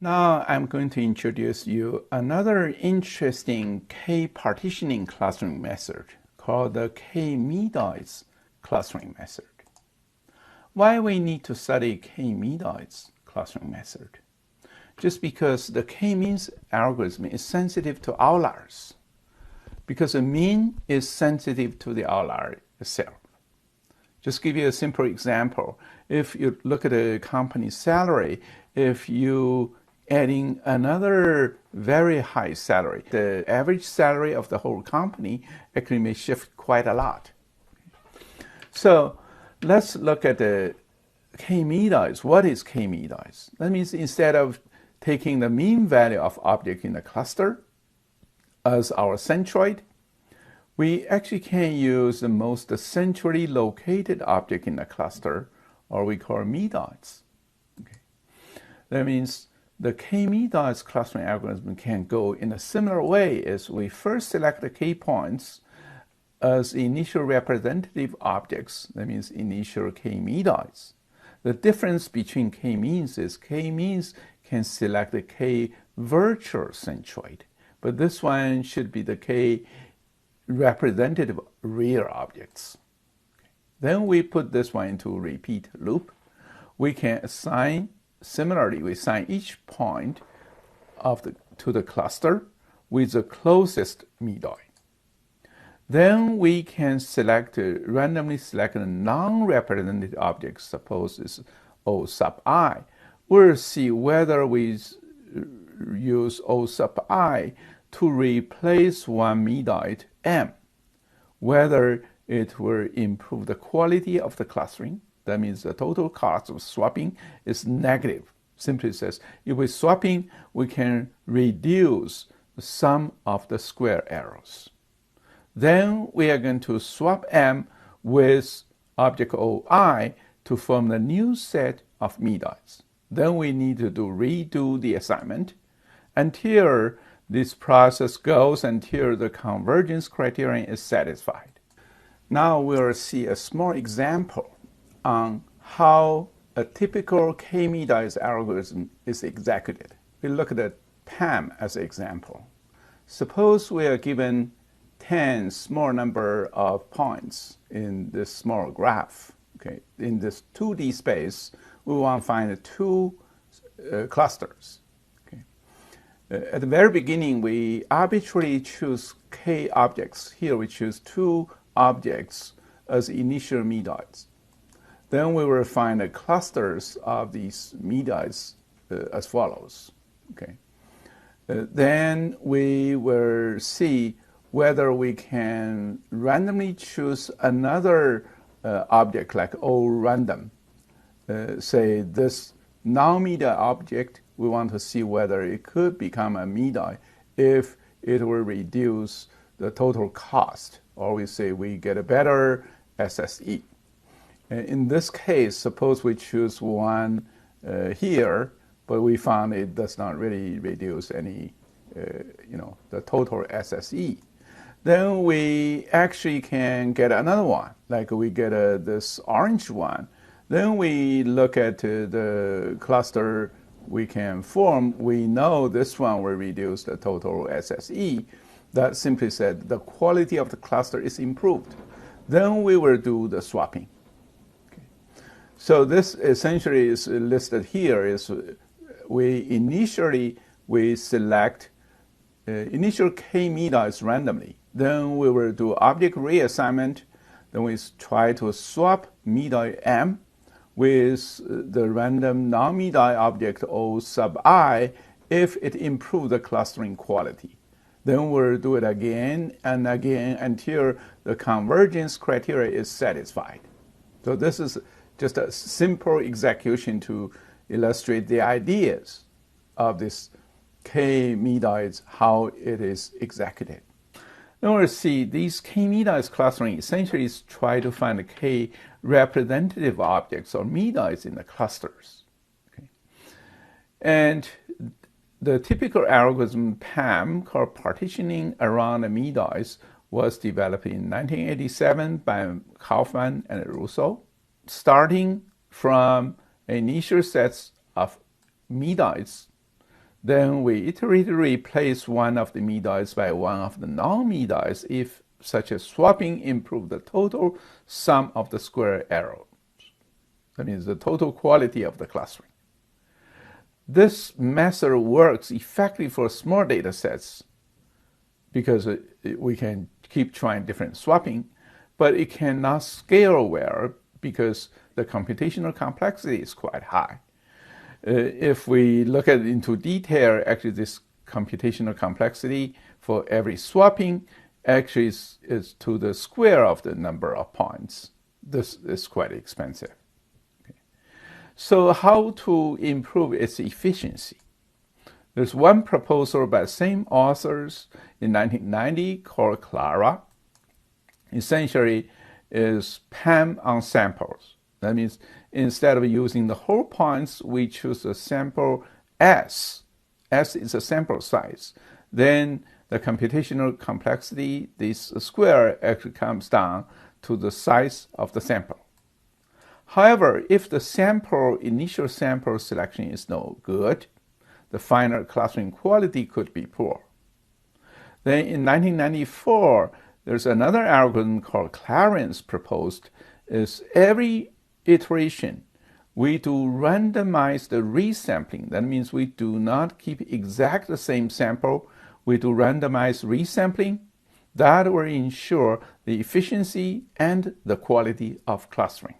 Now I'm going to introduce you another interesting K-partitioning clustering method called the K-Medoids clustering method. Why we need to study K-Medoids clustering method? Just because the K-means algorithm is sensitive to outliers, because the mean is sensitive to the outlier itself. Just give you a simple example. If you look at a company's salary, if you adding another very high salary, the average salary of the whole company actually may shift quite a lot. So let's look at the K-Medoids. What is K-Medoids? That means instead of taking the mean value of object in the cluster as our centroid, we actually can use the most centrally located object in the cluster, or we call Medoids. Okay. That means the K-Medoids clustering algorithm can go in a similar way as we first select the K points as initial representative objects, that means initial K-Medoids. The difference between K-means is K-means can select the K virtual centroid, but this one should be the K representative real objects. Okay. Then we put this one into a repeat loop. We can assign, similarly, we assign each point to the cluster with the closest Medoid. Then we can randomly select a non-representative object, suppose it's O sub I. We'll see whether we use O sub I to replace one Medoid M, whether it will improve the quality of the clustering. That means the total cost of swapping is negative. Simply says, if we're swapping, we can reduce the sum of the square errors. Then we are going to swap M with object OI to form the new set of Medoids. Then we need to redo the assignment until this process goes until the convergence criterion is satisfied. Now we'll see a small example on how a typical K-Medoids algorithm is executed. We look at PAM as an example. Suppose we are given 10 small number of points in this small graph. Okay, in this 2D space, we want to find two clusters. Okay. At the very beginning, we arbitrarily choose K objects. Here we choose two objects as initial Medoids. Then we will find the clusters of these Medoids as follows. Okay. Then we will see whether we can randomly choose another object like O random. Say this non-Medoid object, we want to see whether it could become a Medoid if it will reduce the total cost, or we say we get a better SSE. In this case, suppose we choose one here, but we found it does not really reduce any, the total SSE. Then we actually can get another one, like we get this orange one. Then we look at the cluster we can form. We know this one will reduce the total SSE. That simply said the quality of the cluster is improved. Then we will do the swapping. Okay. So this essentially is listed here is we select initial K-Medoids randomly. Then we will do object reassignment. Then we try to swap Medoid M with the random non-Medoid object O sub I if it improves the clustering quality. Then we'll do it again and again until the convergence criteria is satisfied. So this is just a simple execution to illustrate the ideas of this K-Medoids, how it is executed. Then we'll see these K-Medoids clustering essentially is try to find the K representative objects or Medoids in the clusters. Okay. And the typical algorithm PAM called partitioning around the Medoids was developed in 1987 by Kaufman and Russo, starting from initial sets of Medoids Then we iteratively replace one of the medoids by one of the non-medoids if such as swapping improves the total sum of the square errors. That means the total quality of the clustering. This method works effectively for small data sets because we can keep trying different swapping, but it cannot scale well because the computational complexity is quite high. If we look at it into detail, actually this computational complexity for every swapping actually is to the square of the number of points. This is quite expensive. Okay. So how to improve its efficiency? There's one proposal by the same authors in 1990 called Clara. Essentially is PAM on samples. That means instead of using the whole points, we choose a sample S. S is a sample size. Then the computational complexity, this square actually comes down to the size of the sample. However, if the initial sample selection is no good, the final clustering quality could be poor. Then in 1994, there's another algorithm called Clarence proposed, is every iteration we do randomized resampling. That means we do not keep exact the same sample. We do randomized resampling. That will ensure the efficiency and the quality of clustering.